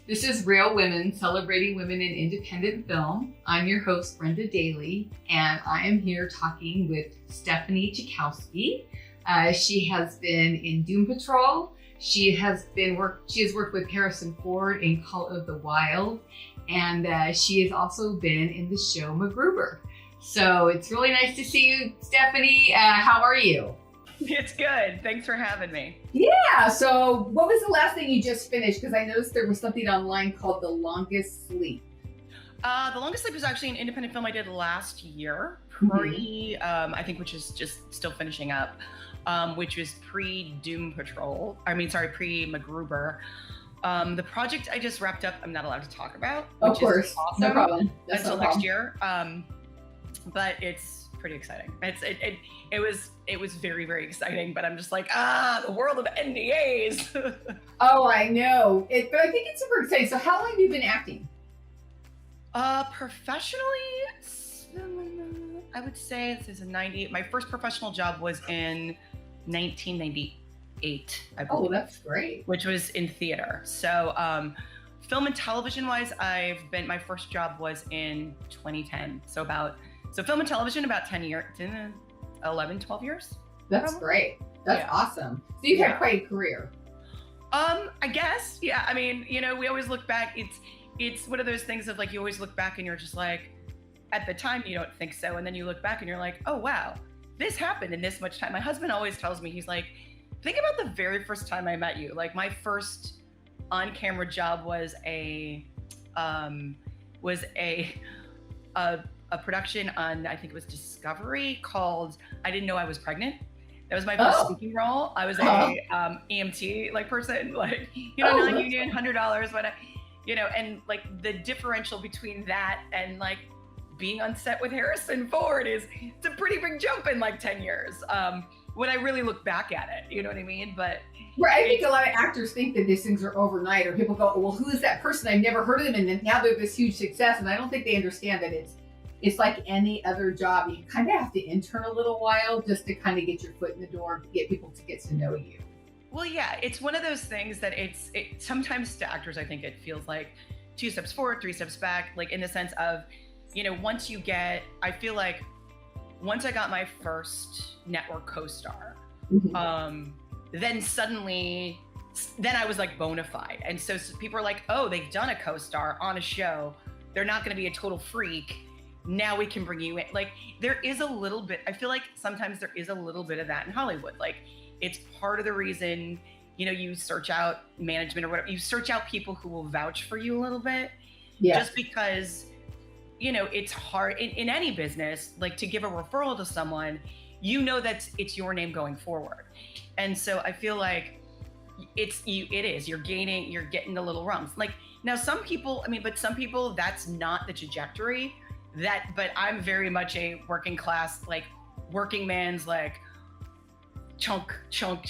This is Real Women, celebrating women in independent film. I'm your host, Brenda Daly, and I am here talking with Stephanie Czajkowski. She has been in Doom Patrol. She has worked with Harrison Ford in Call of the Wild, and she has also been in the show MacGruber. So it's really nice to see you, Stephanie. How are you? It's good. Thanks for having me. Yeah. So what was the last thing you just finished? Because I noticed there was something online called The Longest Sleep. The Longest Sleep was actually an independent film I did last year, I think, which is just still finishing up, which was pre-Doom Patrol. Pre-MacGruber. The project I just wrapped up, I'm not allowed to talk about. Of course. Awesome. No problem. That's until no next problem. year. But it's pretty exciting. It was very, very exciting, but I'm just like, the world of NDAs. Oh, I know. But I think it's super exciting. So how long have you been acting? Professionally, I would say this is my first professional job was in 1998, I believe. Oh, that's great. Which was in theater. So film and television wise, my first job was in 2010. So film and television, about 10 years, 11, 12 years. That's probably. Great. That's awesome. So you've had quite a career. I guess, yeah. I mean, we always look back. It's one of those things of like, you always look back and you're just like, at the time you don't think so. And then you look back and you're like, oh, wow, this happened in this much time. My husband always tells me, he's like, think about the very first time I met you. Like my first on-camera job was a production on, I think it was Discovery, called I Didn't Know I Was Pregnant. That was my first speaking role. I was a EMT person, like, non-union, $100, whatever, and like the differential between that and like being on set with Harrison Ford it's a pretty big jump in like 10 years. When I really look back at it, you know what I mean? But I think a lot of actors think that these things are overnight, or people go, well, who is that person? I've never heard of them. And then now they're this huge success. And I don't think they understand that it's like any other job. You kind of have to intern a little while just to kind of get your foot in the door, to get people to get to know you. Well, yeah, it's one of those things that sometimes to actors, I think it feels like 2 steps forward, 3 steps back, like in the sense of, I feel like once I got my first network co-star, then suddenly, I was like bona fide. And so people are like, oh, they've done a co-star on a show. They're not going to be a total freak. Now we can bring you in. Like there is a little bit, I feel like sometimes there is a little bit of that in Hollywood. Like it's part of the reason, you search out management or whatever, you search out people who will vouch for you a little bit. Yeah. Just because, it's hard in any business, like to give a referral to someone, that it's your name going forward. And so I feel like you're getting the little rungs. Like now some people, that's not the trajectory but I'm very much a working class, like working man's like chunk,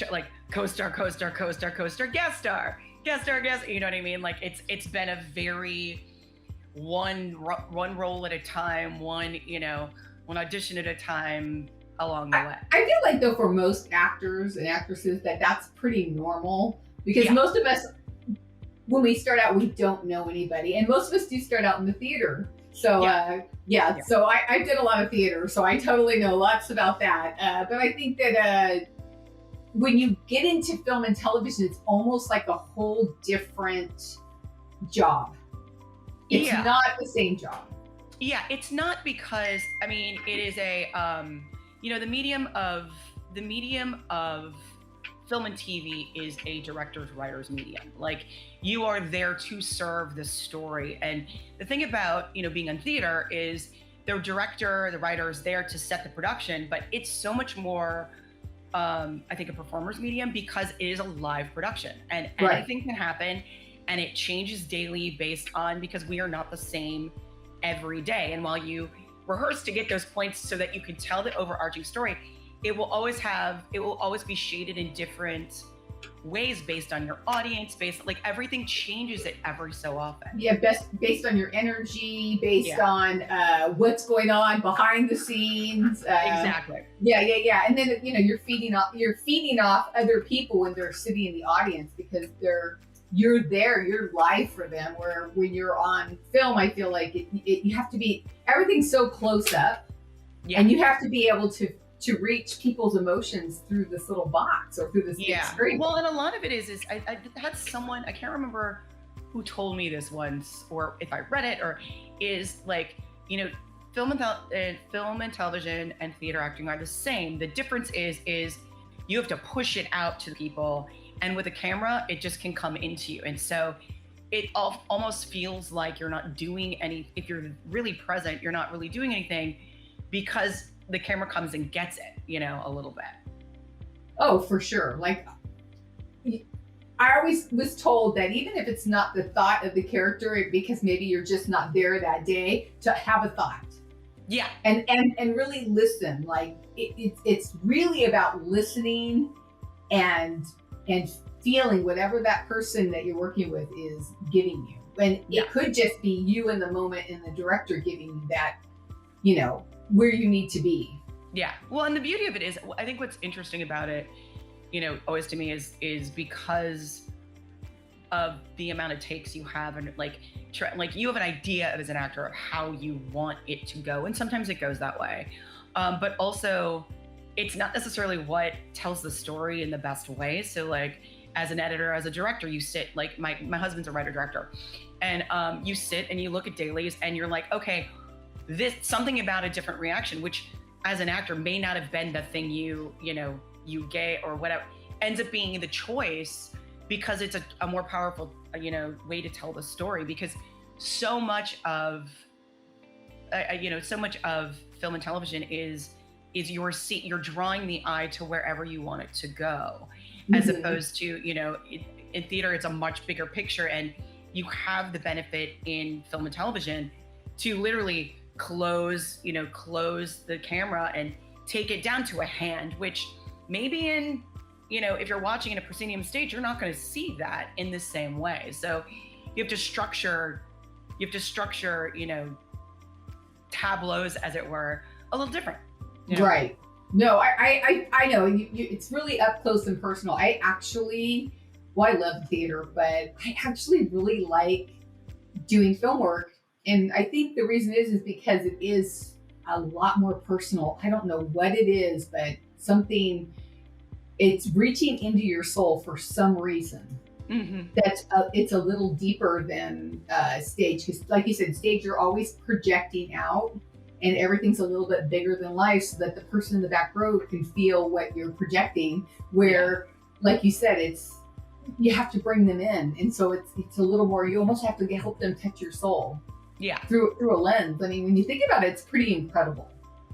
like co-star, guest star, you know what I mean? Like it's been a very one role at a time, one audition at a time along the way. I feel like though for most actors and actresses that's pretty normal, because most of us, when we start out, we don't know anybody, and most of us do start out in the theater. So so I did a lot of theater, so I totally know lots about that. But I think that when you get into film and television, it's almost like a whole different job. It's not the same job. Yeah, it's not, because it is a the medium of film and TV is a director's writer's medium. Like you are there to serve the story. And the thing about, being on theater is the director, the writer is there to set the production, but it's so much more, I think, a performer's medium, because it is a live production and anything can happen, and it changes daily because we are not the same every day. And while you rehearse to get those points so that you can tell the overarching story, it will always be shaded in different ways based on your audience, like everything changes it every so often. Yeah, based on your energy, based on what's going on behind the scenes. Exactly. Yeah. And then you're feeding off other people when they're sitting in the audience, because you're there, you're live for them. Where when you're on film, I feel like you have to be, everything's so close up, and you have to be able to reach people's emotions through this little box or through this big screen. Well, and a lot of it is I had someone, I can't remember who told me this once, or if I read it, or is like, you know, film and television and theater acting are the same. The difference is you have to push it out to people, and with a camera, it just can come into you. And so it almost feels like you're not doing any, if you're really present, you're not really doing anything, because the camera comes and gets it, you know, a little bit. Oh, for sure. Like, I always was told that even if it's not the thought of the character, because maybe you're just not there that day, to have a thought. Yeah. And really listen. Like, it's really about listening and feeling whatever that person that you're working with is giving you. And it could just be you in the moment and the director giving you that, you know, where you need to be. Yeah. Well, and the beauty of it is, I think what's interesting about it, you know, always to me is because of the amount of takes you have, and like you have an idea as an actor of how you want it to go. And sometimes it goes that way. But also it's not necessarily what tells the story in the best way. So like, as an editor, as a director, you sit, like my husband's a writer director, and you sit and you look at dailies and you're like, okay, this something about a different reaction, which as an actor may not have been the thing you get or whatever, ends up being the choice, because it's a more powerful, you know, way to tell the story. Because so much of film and television is you're drawing the eye to wherever you want it to go, as opposed to, you know, in theater, it's a much bigger picture, and you have the benefit in film and television to literally close the camera and take it down to a hand, which maybe in, you know, if you're watching in a proscenium stage, you're not going to see that in the same way. So you have to structure, you know, tableaus, as it were, a little different. You know? Right. No, I know it's really up close and personal. I love theater, but I actually really like doing film work. And I think the reason is because it is a lot more personal. I don't know what it is, but it's reaching into your soul for some reason. It's a little deeper than stage. Because like you said, stage, you're always projecting out, and everything's a little bit bigger than life, so that the person in the back row can feel what you're projecting. Where, like you said, you have to bring them in. And so it's a little more, you almost have to help them touch your soul. Yeah. Through a lens. I mean, when you think about it, it's pretty incredible.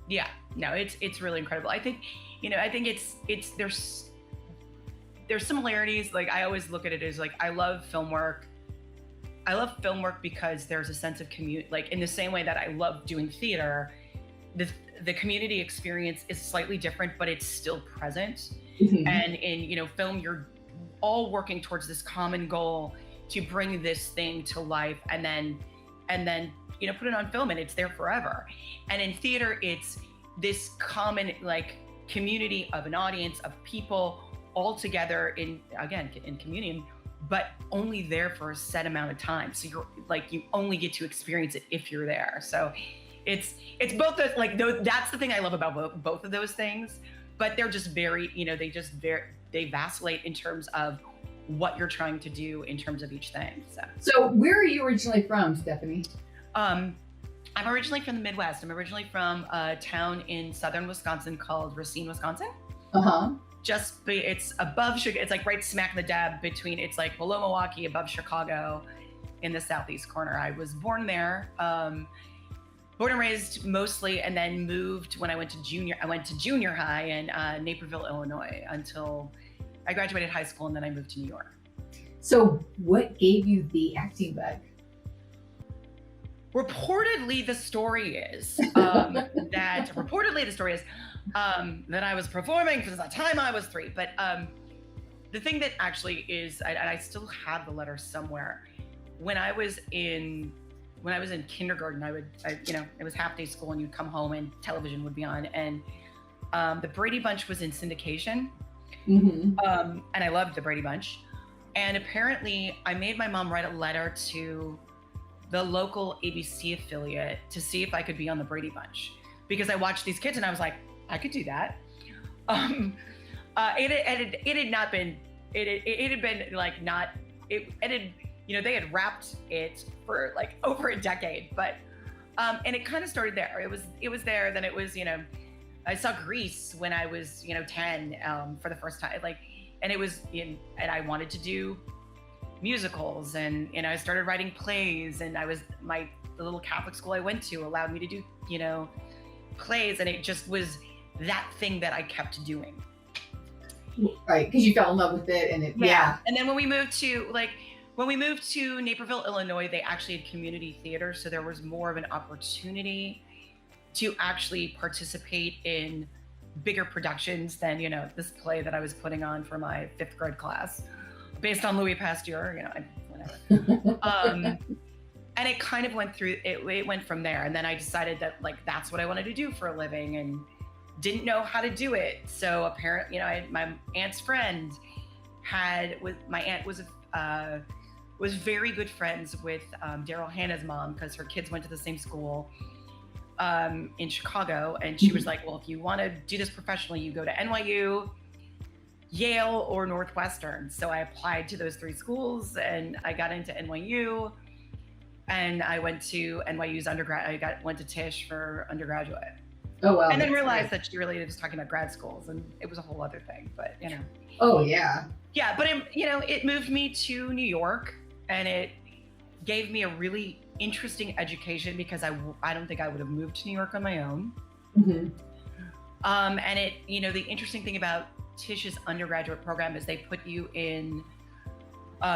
Yeah. No, it's really incredible. I think, you know, there's similarities. Like, I always look at it as like, I love film work because there's a sense of community. Like, in the same way that I love doing theater, the community experience is slightly different, but it's still present. And in, you know, film, you're all working towards this common goal to bring this thing to life, and then, you know, put it on film, and it's there forever. And in theater, it's this common, like, community of an audience of people all together in communion, but only there for a set amount of time. So you're like, you only get to experience it if you're there. So it's both the, like, that's the thing I love about both of those things, but they're just very, you know, they vacillate in terms of what you're trying to do in terms of each thing. So where are you originally from, Stephanie? I'm originally from the Midwest. I'm originally from a town in southern Wisconsin called Racine, Wisconsin. It's above Chicago. It's like right smack in the dab between, it's like below Milwaukee, above Chicago, in the southeast corner. I was born there, born and raised mostly, and then moved when I went to junior high in Naperville, Illinois, until I graduated high school, and then I moved to New York. So what gave you the acting bug? Reportedly, the story is that I was performing from the time I was 3. But the thing that actually is, I still have the letter somewhere. When I was in kindergarten, it was half day school, and you'd come home and television would be on, and the Brady Bunch was in syndication. And I loved the Brady Bunch. And apparently I made my mom write a letter to the local ABC affiliate to see if I could be on the Brady Bunch, because I watched these kids and I was like, I could do that. It had not been, it had been like not, it had, you know, they had wrapped it for like over a decade, but, and it kind of started there. It was there, then it was, you know, I saw Grease when I was, you know, 10, for the first time, like, and it was and I wanted to do musicals, and I started writing plays, and the little Catholic school I went to allowed me to do, you know, plays, and it just was that thing that I kept doing. Right, because you fell in love with it, and yeah. And then when we moved to Naperville, Illinois, they actually had community theater, so there was more of an opportunity to actually participate in bigger productions than, you know, this play that I was putting on for my 5th grade class based on Louis Pasteur, you know, whatever. And it kind of went through, it went from there. And then I decided that, like, that's what I wanted to do for a living, and didn't know how to do it. So apparently, you know, my aunt's friend my aunt was very good friends with Daryl Hannah's mom, because her kids went to the same school in Chicago, and she was like, well, if you want to do this professionally, you go to NYU, Yale, or Northwestern. So I applied to those 3 schools, and I got into NYU, and I went to NYU's undergrad. Went to Tisch for undergraduate. Oh wow! And then realized that she really was talking about grad schools, and it was a whole other thing. But, you know. Oh yeah. Yeah, but it moved me to New York, and it gave me a really interesting education, because I don't think I would have moved to New York on my own. Mm-hmm. And it, you know, the interesting thing about Tisch's undergraduate program is they put you in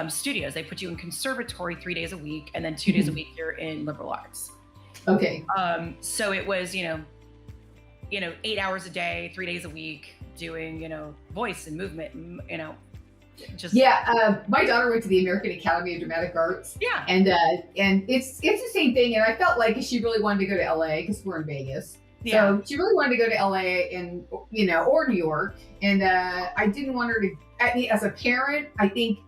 studios. They put you in conservatory 3 days a week, and then 2 days a week you're in liberal arts. Okay. So it was, you know, 8 hours a day, 3 days a week, doing, you know, voice and movement, and, you know, just my daughter went to the American Academy of Dramatic Arts. Yeah. And it's the same thing. And I felt like she really wanted to go to LA, because we're in Vegas. Yeah. So she really wanted to go to LA, and, you know, or New York. And I didn't want her to. I mean, as a parent, I think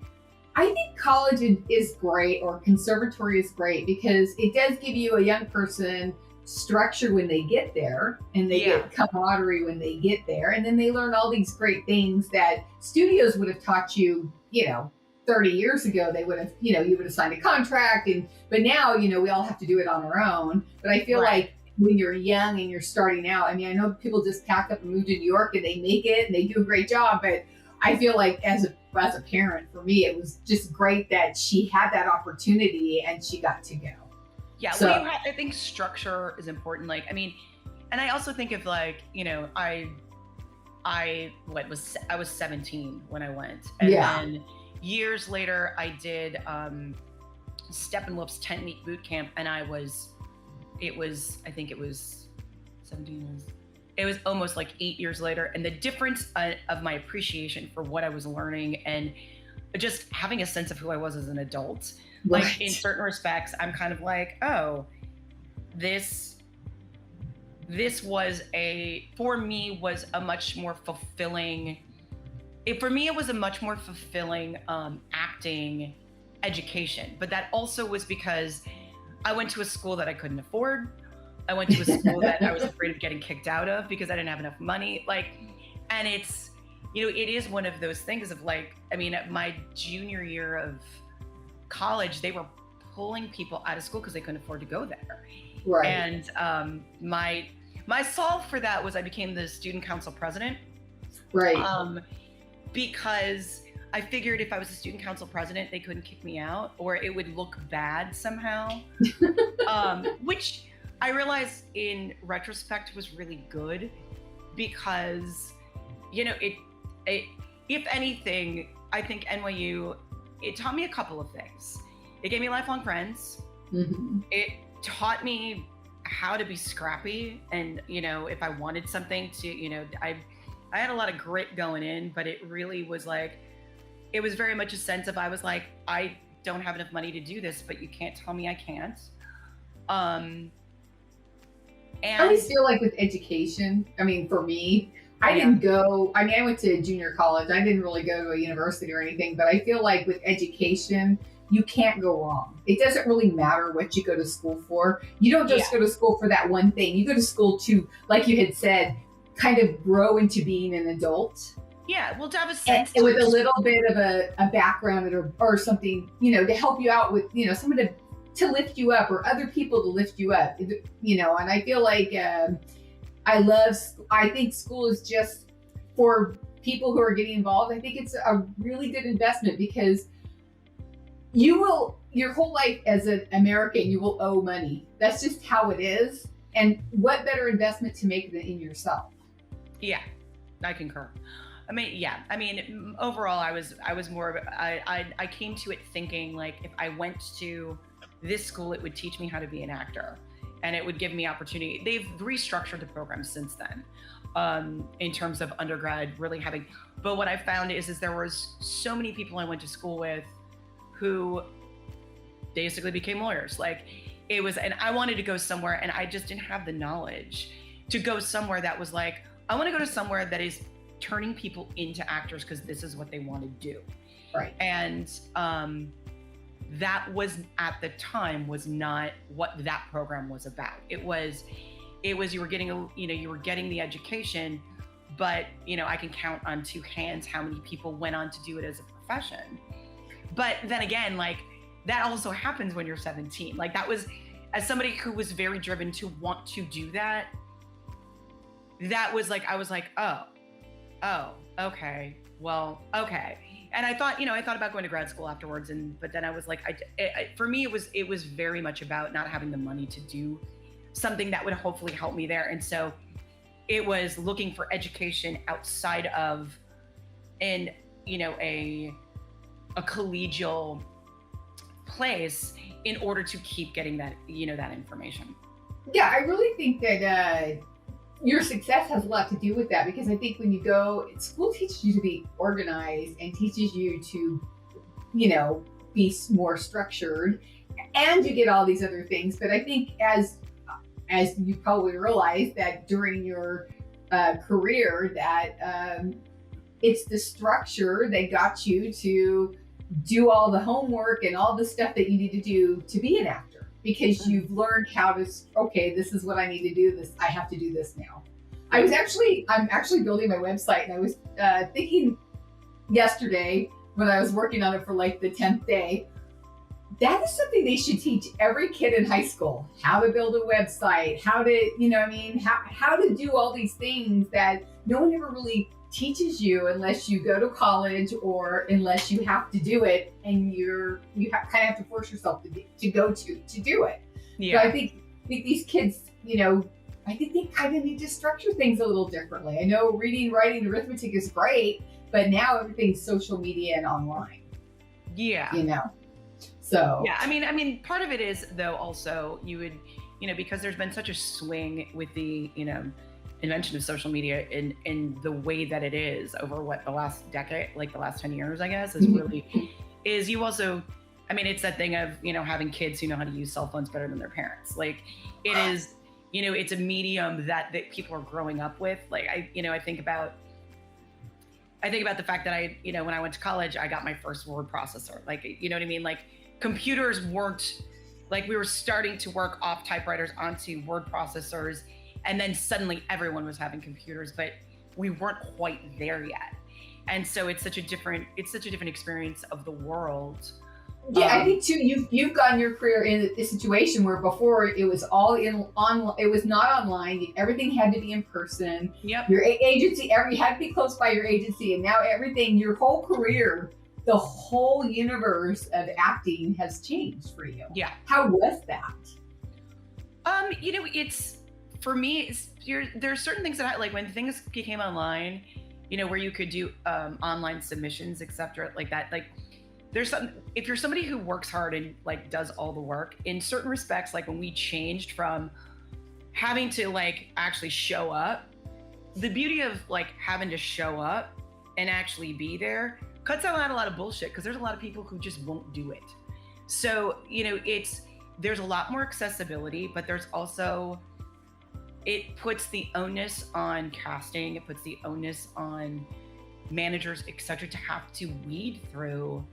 college is great, or conservatory is great, because it does give you, a young person, structure when they get there, and they get camaraderie when they get there, and then they learn all these great things that studios would have taught you, you know, 30 years ago. They would have, you know, you would have signed a contract, but now, you know, we all have to do it on our own. But I feel like when you're young and you're starting out, I mean, I know people just pack up and move to New York and they make it and they do a great job, but I feel like as a parent, for me, it was just great that she had that opportunity and she got to go. Yeah, so, I think structure is important. Like, I mean, and I also think of, like, you know, I was 17 when I went, and then years later I did Steppenwolf's 10-week boot camp, and I think it was 17 years. It was almost like 8 years later, and the difference of my appreciation for what I was learning, and just having a sense of who I was as an adult. Like, in certain respects, I'm kind of like, oh, this was for me was a much more fulfilling, it was a much more fulfilling acting education. But that also was because I went to a school that I couldn't afford. I went to a school that I was afraid of getting kicked out of because I didn't have enough money. Like, and it's, you know, it is one of those things of, like, I mean, at my junior year of college, they were pulling people out of school because they couldn't afford to go there. Right. And my solve for that was I became the student council president. Right. Because I figured if I was a student council president, they couldn't kick me out, or it would look bad somehow. Which I realized in retrospect was really good, because, you know, it if anything, I think NYU, it taught me a couple of things. It gave me lifelong friends. Mm-hmm. It taught me how to be scrappy, and, you know, if I wanted something to, you know, I had a lot of grit going in, but it really was like, it was very much a sense of, I was like, I don't have enough money to do this, but you can't tell me I can't. And I always feel like with education, I mean, for me, I didn't go, I mean, I went to junior college. I didn't really go to a university or anything, but I feel like with education, you can't go wrong. It doesn't really matter what you go to school for. You don't just go to school for that one thing. You go to school to, like you had said, kind of grow into being an adult. Yeah, well, to have a sense. And with a little bit of a background or something, you know, to help you out with, you know, someone to lift you up or other people to lift you up, you know, and I feel like I think school is just for people who are getting involved. I think it's a really good investment because you will, your whole life as an American, you will owe money. That's just how it is. And what better investment to make than in yourself? Yeah, I concur. I mean, overall, I was more of I came to it thinking like if I went to this school, it would teach me how to be an actor, and it would give me opportunity. They've restructured the program since then, in terms of undergrad really having. But what I found is there was so many people I went to school with, who basically became lawyers. Like it was, and I wanted to go somewhere, and I just didn't have the knowledge to go somewhere that was like, I want to go to somewhere that is turning people into actors because this is what they want to do. Right. And that was at the time was not what that program was about. It was you were getting you were getting the education, but you know, I can count on two hands how many people went on to do it as a profession. But then again, like that also happens when you're 17. Like that was, as somebody who was very driven to want to do that, that was like, I was like, oh, okay, well, okay. And I thought about going to grad school afterwards, but then I was like, for me, it was very much about not having the money to do something that would hopefully help me there. And so it was looking for education outside of, a collegial place in order to keep getting that, that information. Yeah, I really think that your success has a lot to do with that, because I think when you go, school teaches you to be organized and teaches you to, be more structured, and you get all these other things. But I think as you probably realize that during your career that it's the structure that got you to do all the homework and all the stuff that you need to do to be an actor, because you've learned how to, okay, this is what I need to do, this, I have to do this now. I'm actually building my website, and I was thinking yesterday when I was working on it for like the 10th day, that is something they should teach every kid in high school, how to build a website, how to, how to do all these things that no one ever really teaches you unless you go to college or unless you have to do it, and you kind of have to force yourself to go to do it. Yeah. So I think these kids, I think they kind of need to structure things a little differently. I know reading, writing, arithmetic is great, but now everything's social media and online. Yeah. So yeah, I mean, part of it is though also you would, because there's been such a swing with the, invention of social media in the way that it is over the last decade, like the last 10 years, I guess, is really, is you also, it's that thing of, having kids who know how to use cell phones better than their parents. Like it is, it's a medium that people are growing up with. Like I think about the fact that when I went to college, I got my first word processor. Like, you know what I mean? Like computers weren't, like we were starting to work off typewriters onto word processors. And then suddenly everyone was having computers, but we weren't quite there yet. And so it's such a different experience of the world. Yeah, I think too, you've gotten your career in a situation where before it was all it was not online. Everything had to be in person. Yep. Your agency, you had to be close by your agency, and now everything, your whole career, the whole universe of acting has changed for you. Yeah. How was that? It's, for me, there's certain things that like when things became online, where you could do online submissions, etc. like that. Like there's some, if you're somebody who works hard and like does all the work, in certain respects, like when we changed from having to like actually show up, the beauty of like having to show up and actually be there cuts out a lot of bullshit, because there's a lot of people who just won't do it. So, there's a lot more accessibility, but there's also it puts the onus on casting, it puts the onus on managers, etc., to have to weed through,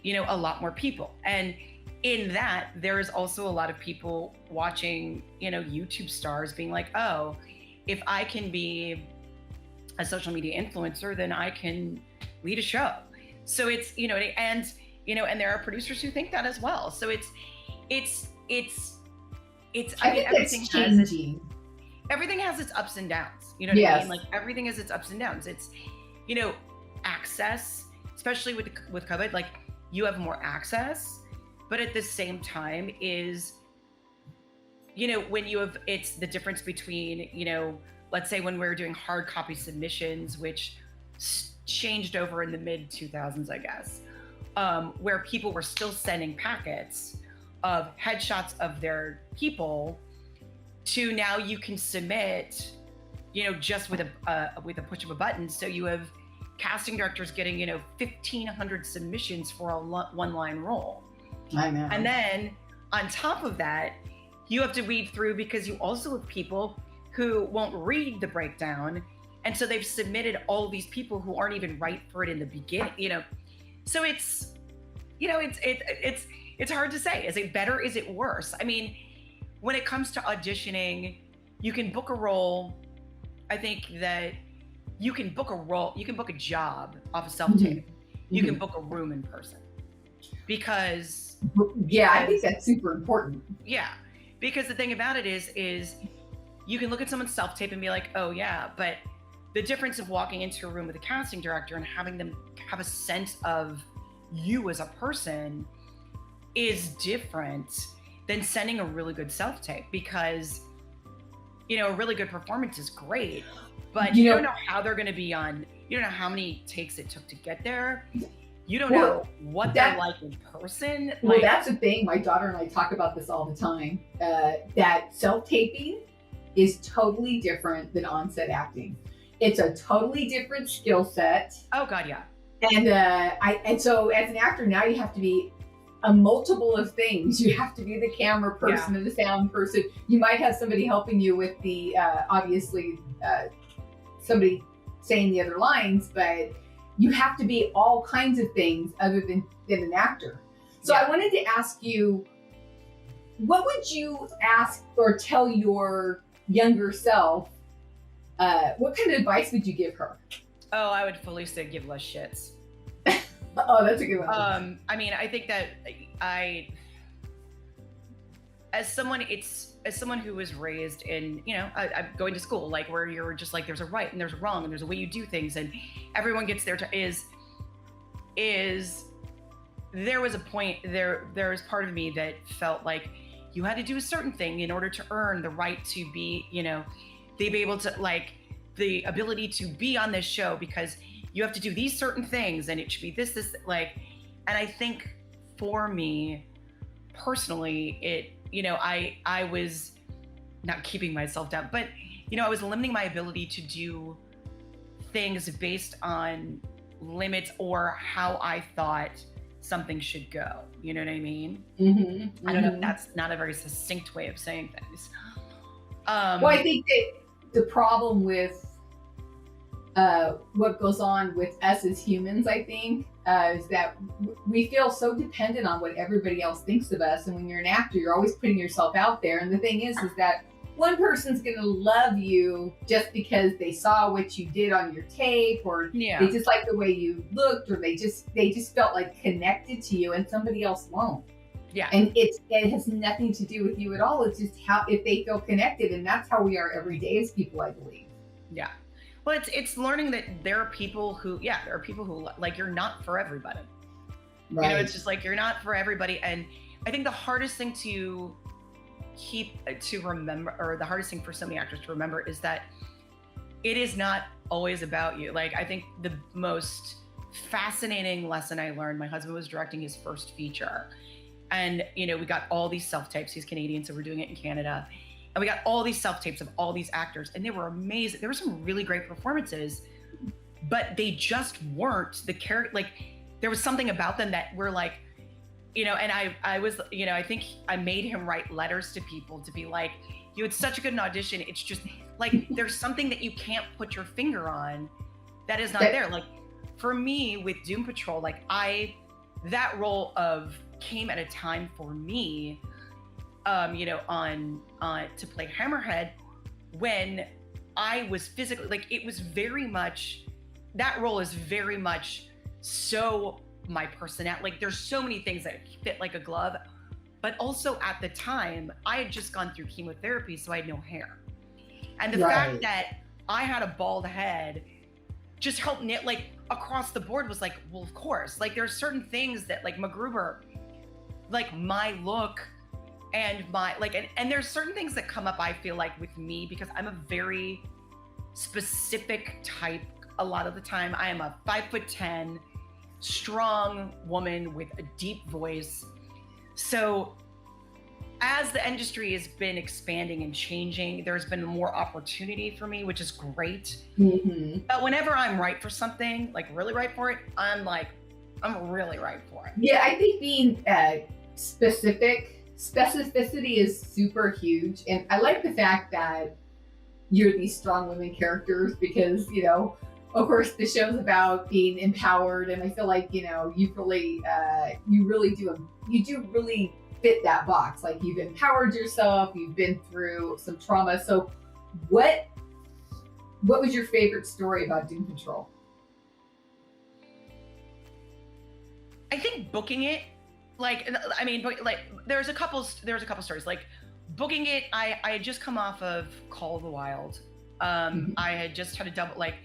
a lot more people. And in that, there is also a lot of people watching, YouTube stars being like, oh, if I can be a social media influencer, then I can lead a show. So it's, and there are producers who think that as well. So I mean, everything has its ups and downs. You know what I mean? Like everything has its ups and downs. It's, access, especially with COVID, like you have more access, but at the same time is, when you have, it's the difference between, let's say when we were doing hard copy submissions, which changed over in the mid 2000s, I guess, where people were still sending packets of headshots of their people, to now you can submit, just with a push of a button. So you have casting directors getting, 1,500 submissions for a one-line role. I know. And then on top of that, you have to weed through, because you also have people who won't read the breakdown, and so they've submitted all these people who aren't even right for it in the beginning. So it's, it's hard to say. Is it better? Is it worse? I mean, when it comes to auditioning, you can book a role. I think that you can book a role, you can book a job off a self-tape. You can book a room in person, because I think that's super important. Yeah, because the thing about it is you can look at someone's self-tape and be like, oh yeah, but the difference of walking into a room with a casting director and having them have a sense of you as a person is different than sending a really good self-tape, because a really good performance is great, but you don't know how they're going to be on, you don't know how many takes it took to get there. You don't know what they're like in person. Well, that's the thing. My daughter and I talk about this all the time, that self-taping is totally different than on-set acting. It's a totally different skill set. Oh God, yeah. And so as an actor now, you have to be a multiple of things. You have to be the camera person and the sound person. You might have somebody helping you with the obviously somebody saying the other lines, but you have to be all kinds of things other than an actor. So I wanted to ask you, what would you ask or tell your younger self? What kind of advice would you give her? Oh, I would fully say give less shits. Oh, that's a good one. I mean, I think that as someone who was raised in, I'm going to school, like where you're just like, there's a right and there's a wrong and there's a way you do things, and everyone gets there is there was a point there was part of me that felt like you had to do a certain thing in order to earn the right to be, they be able to, like, the ability to be on this show, because you have to do these certain things and it should be this, and I think for me personally, I was not keeping myself down, but I was limiting my ability to do things based on limits or how I thought something should go. You know what I mean? I don't know if that's not a very succinct way of saying things. Well, I think that the problem with what goes on with us as humans, I think, is that we feel so dependent on what everybody else thinks of us. And when you're an actor, you're always putting yourself out there. And the thing is that one person's going to love you just because they saw what you did on your tape, or they just like the way you looked, or they just felt like connected to you, and somebody else won't. Yeah. And it has nothing to do with you at all. It's just how, if they feel connected, and that's how we are every day as people, I believe. Yeah. Well, it's learning that there are people who like, you're not for everybody. Right. It's just like, you're not for everybody. And I think the hardest thing to remember, or the hardest thing for so many actors to remember, is that it is not always about you. Like, I think the most fascinating lesson I learned, my husband was directing his first feature, and we got all these self-tapes. He's Canadian, so we're doing it in Canada. And we got all these self-tapes of all these actors, and they were amazing. There were some really great performances, but they just weren't the character. Like, there was something about them that were like, and I was, I think I made him write letters to people to be like, you had such a good audition. It's just like, there's something that you can't put your finger on that is not there. Like for me with Doom Patrol, like that role came at a time for me, you know, on to play Hammerhead when I was physically, like, it was very much, that role is very much so my personality. Like there's so many things that fit like a glove, but also at the time I had just gone through chemotherapy, so I had no hair. And the fact that I had a bald head just helped knit, like across the board was like, well, of course, like there's certain things that like MacGruber, like my look and my, like, and there's certain things that come up, I feel like with me, because I'm a very specific type. A lot of the time I am a 5'10", strong woman with a deep voice. So as the industry has been expanding and changing, there's been more opportunity for me, which is great. But whenever I'm right for something, like really right for it, I'm really right for it. Yeah, I think being specificity is super huge. And I like the fact that you're these strong women characters because, you know, of course the show's about being empowered. And I feel like, you know, you do really fit that box. Like you've empowered yourself, you've been through some trauma. So what was your favorite story about Doom Patrol? I think booking it, like, I mean, like there's a couple stories. Like booking it, I had just come off of Call of the Wild. I had just had a double, like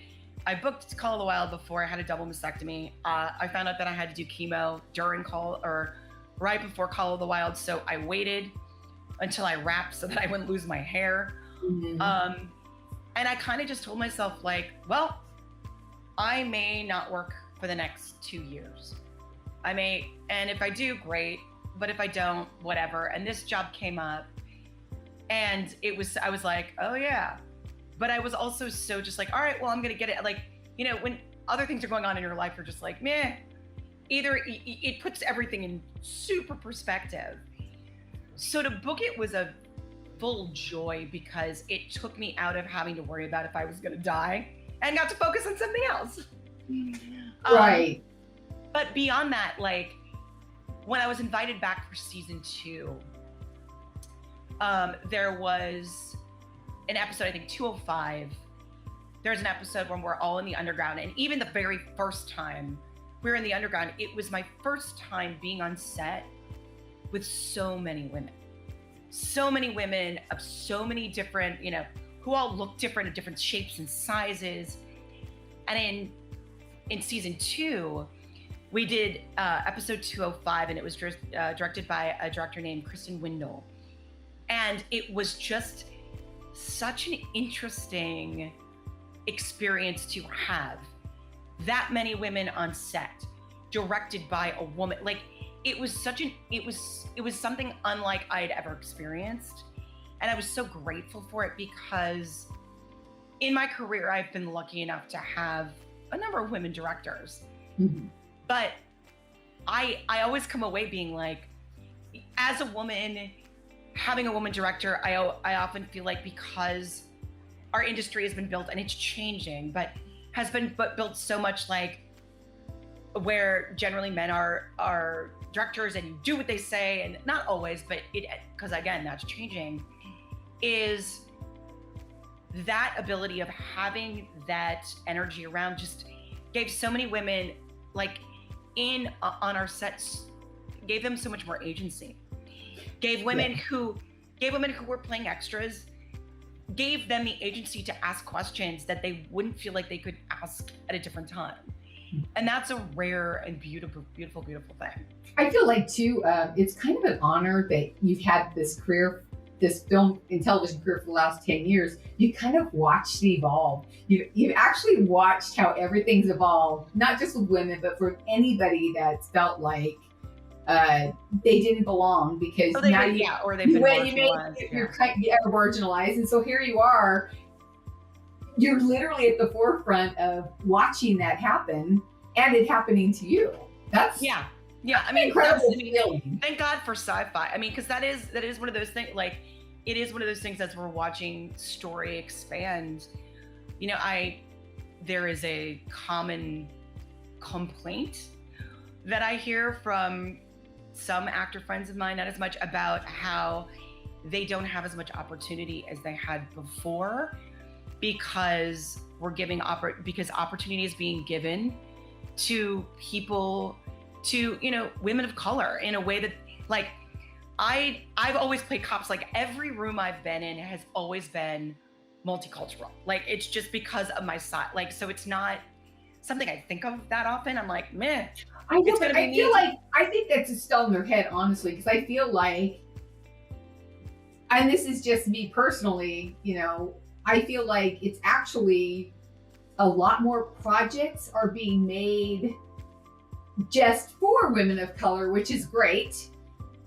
I booked Call of the Wild before I had a double mastectomy. I found out that I had to do chemo during right before Call of the Wild. So I waited until I wrapped so that I wouldn't lose my hair. And I kind of just told myself like, well, I may not work for the next 2 years. I may, and if I do, great. But if I don't, whatever. And this job came up and I was like, oh yeah. But I was also so just like, all right, well, I'm going to get it. Like, you know, when other things are going on in your life, you're just like, meh. Either it puts everything in super perspective. So to book it was a full joy because it took me out of having to worry about if I was going to die and got to focus on something else. Right. But beyond that, like when I was invited back for season 2, there was an episode, I think 205. There's an episode when we're all in the underground. And even the very first time we were in the underground, it was my first time being on set with so many women of so many different, you know, who all look different in different shapes and sizes. And in season 2, we did episode 205, and it was directed by a director named Kristen Windle. And it was just such an interesting experience to have that many women on set, directed by a woman. Like it was something unlike I had ever experienced. And I was so grateful for it because in my career, I've been lucky enough to have a number of women directors. But I always come away being like, as a woman, having a woman director, I often feel like because our industry has been built, and it's changing, but has been built so much like where generally men are directors and you do what they say, and not always, but because again, that's changing, is that ability of having that energy around just gave so many women like on our sets, gave them so much more agency. Gave women who were playing extras, gave them the agency to ask questions that they wouldn't feel like they could ask at a different time. And that's a rare and beautiful, beautiful, beautiful thing. I feel like too, it's kind of an honor that you've had this career, this film and television career for the last 10 years. You kind of watched it evolve. You've actually watched how everything's evolved, not just with women, but for anybody that's felt like they didn't belong because they've been marginalized. You're marginalized. And so here you are, you're literally at the forefront of watching that happen and it happening to you. That's I mean, incredible feeling. Thank God for sci-fi. I mean, because that is one of those things. Like, it is one of those things as we're watching story expand, there is a common complaint that I hear from some actor friends of mine, not as much, about how they don't have as much opportunity as they had before because because opportunity is being given to people, to women of color, in a way that, like, I've always played cops. Like, every room I've been in has always been multicultural. Like, it's just because of my side. Like, so it's not something I think of that often. I'm like, meh. I know, but I feel like, I think that's just still in their head, honestly, because I feel like, and this is just me personally, I feel like it's actually a lot more projects are being made just for women of color, which is great.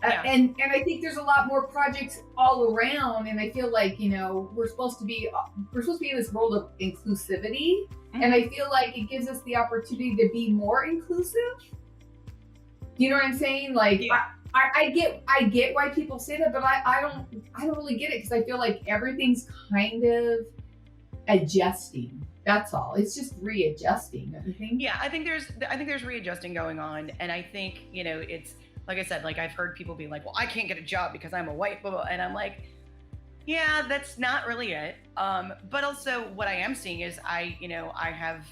Yeah. And I think there's a lot more projects all around, and I feel like we're supposed to be in this world of inclusivity, and I feel like it gives us the opportunity to be more inclusive. You know what I'm saying? Like, yeah. I get why people say that, but I don't really get it, because I feel like everything's kind of adjusting. That's all. It's just readjusting, don't you think? Yeah, I think there's readjusting going on, and I think it's. Like I said, like, I've heard people be like, well, I can't get a job because I'm a white, blah, blah. And I'm like, yeah, that's not really it. But also what I am seeing is I have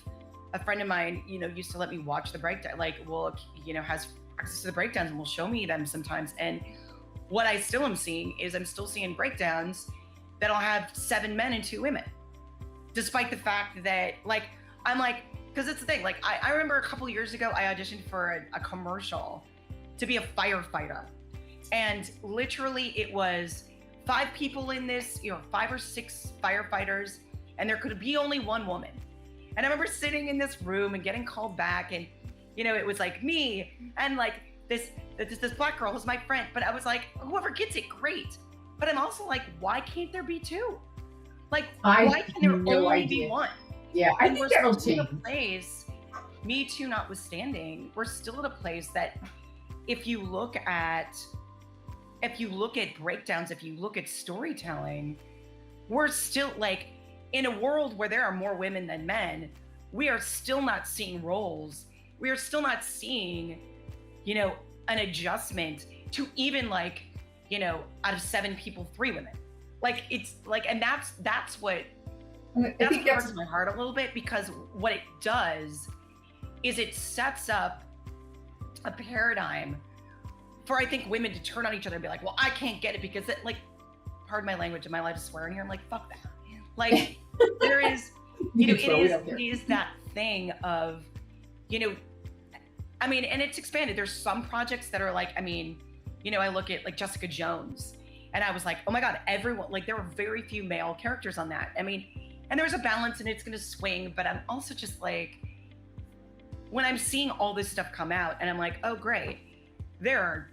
a friend of mine, used to let me watch the breakdown, has access to the breakdowns and will show me them sometimes. And what I still am seeing is I'm still seeing breakdowns that'll have 7 men and 2 women. Despite the fact that, like, I'm like, because it's the thing, like, I remember a couple years ago, I auditioned for a commercial to be a firefighter, and literally it was 5 people in this, 5 or 6 firefighters, and there could be only 1 woman. And I remember sitting in this room and getting called back, and it was like me and like this black girl who's my friend, but I was like, whoever gets it, great. But I'm also like, why can't there be 2? Like, why can there only be 1? Yeah, I think that'll change. Me Too notwithstanding, we're still at a place that if you look at breakdowns, if you look at storytelling, we're still, like, in a world where there are more women than men, we are still not seeing roles. We are still not seeing, an adjustment to even, like, out of 7 people, 3 women. Like, it's like, and that's what hurts my heart a little bit, because what it does is it sets up a paradigm for, I think, women to turn on each other and be like, well, I can't get it because it, like, pardon my language, am I allowed to swear in here? I'm like, fuck that. Like, there is, it is that thing of, I mean, and it's expanded. There's some projects that are like, I mean, I look at, like, Jessica Jones, and I was like, oh my God, everyone, like, there were very few male characters on that. I mean, and there's a balance and it's going to swing, but I'm also just like, when I'm seeing all this stuff come out and I'm like, oh, great, there are,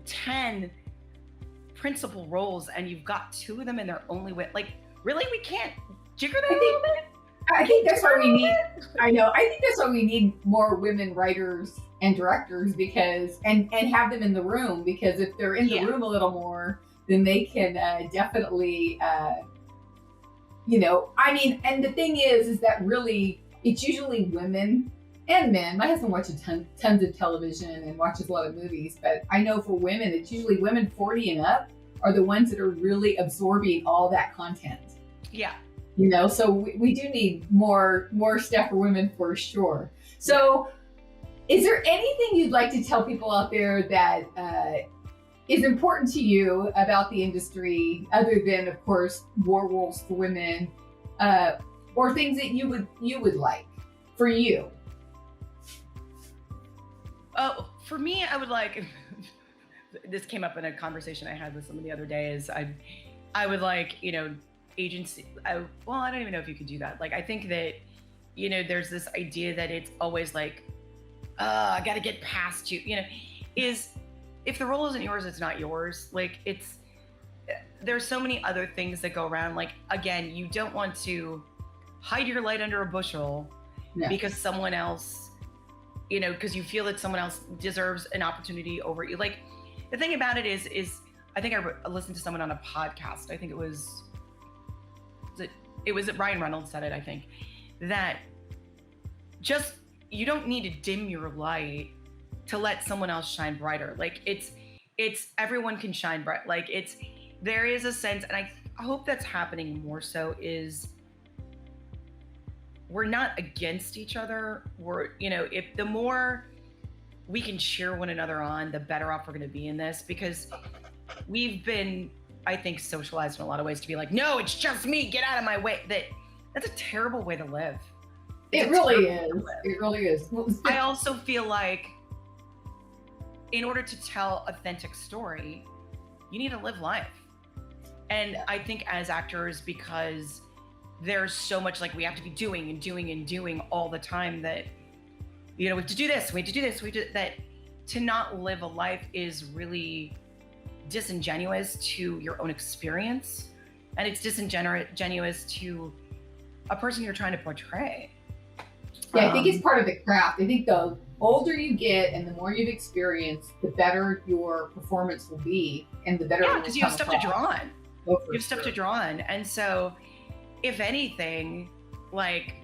10 principal roles and you've got 2 of them and they're only with, like, really, we can't jigger that a little bit? I think that's why we need, I think that's why we need more women writers and directors, because, and have them in the room, because if they're in the room a little more, then they can definitely, I mean, and the thing is that really, it's usually women and men. My husband watches tons of television and watches a lot of movies, but I know for women, it's usually women 40 and up are the ones that are really absorbing all that content. Yeah. So we do need more stuff for women, for sure. So is there anything you'd like to tell people out there that is important to you about the industry, other than, of course, war roles for women, or things that you would like for you? Oh, for me, I would like, this came up in a conversation I had with someone the other day, is I would like, agency. Well, I don't even know if you could do that. Like, I think that, there's this idea that it's always like, I got to get past you, is, if the role isn't yours, it's not yours. Like, there's so many other things that go around. Like, again, you don't want to hide your light under a bushel because someone else, because you feel that someone else deserves an opportunity over you. Like, the thing about it is I think I listened to someone on a podcast. I think it was Ryan Reynolds said it, I think, that just, you don't need to dim your light to let someone else shine brighter. Like it's everyone can shine bright. Like there is a sense, and I hope that's happening more so, is we're not against each other. We're, if the more we can cheer one another on, the better off we're going to be in this, because we've been, I think, socialized in a lot of ways to be like, no, it's just me, get out of my way. That's a terrible way to live. It really is. It really is. I also feel like in order to tell authentic story, you need to live life. And I think as actors, because there's so much like we have to be doing and doing and doing all the time, that, we have to do this, we have to do this, that to not live a life is really disingenuous to your own experience. And it's disingenuous to a person you're trying to portray. Yeah, I think it's part of the craft. I think the older you get and the more you've experienced, the better your performance will be, and the better. Yeah, because you have stuff to draw on. You have stuff to draw on, and so, if anything, like,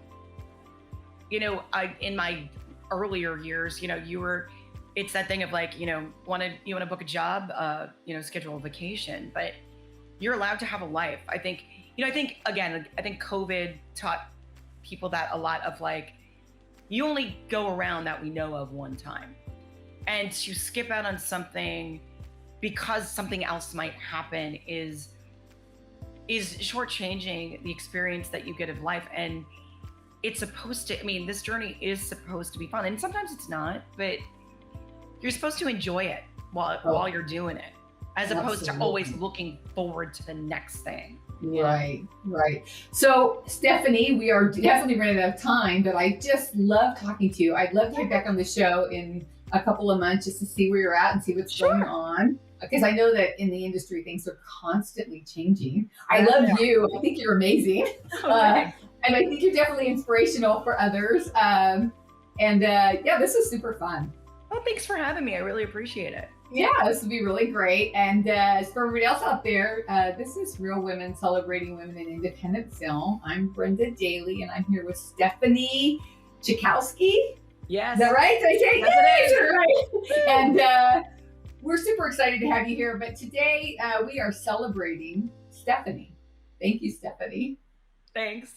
in my earlier years, it's that thing of like, you want to book a job, schedule a vacation, but you're allowed to have a life. I think COVID taught people that a lot of like, you only go around that we know of one time, and to skip out on something because something else might happen is shortchanging the experience that you get of life. And it's supposed to, this journey is supposed to be fun, and sometimes it's not, but you're supposed to enjoy it while you're doing it, as opposed to always looking forward to the next thing. Right. So, Stephanie, we are definitely running out of time, but I just love talking to you. I'd love to get back on the show in a couple of months just to see where you're at and see what's going on. Because I know that in the industry, things are constantly changing. I love you. I think you're amazing. And I think you're definitely inspirational for others. This is super fun. Well, thanks for having me. I really appreciate it. Yeah, this would be really great. And as for everybody else out there, this is Real Women Celebrating Women in Independent Film. I'm Brenda Daly, and I'm here with Stephanie Czajkowski. Yes. Is that right? Did I say it? Right. And we're super excited to have you here. But today we are celebrating Stephanie. Thank you, Stephanie. Thanks.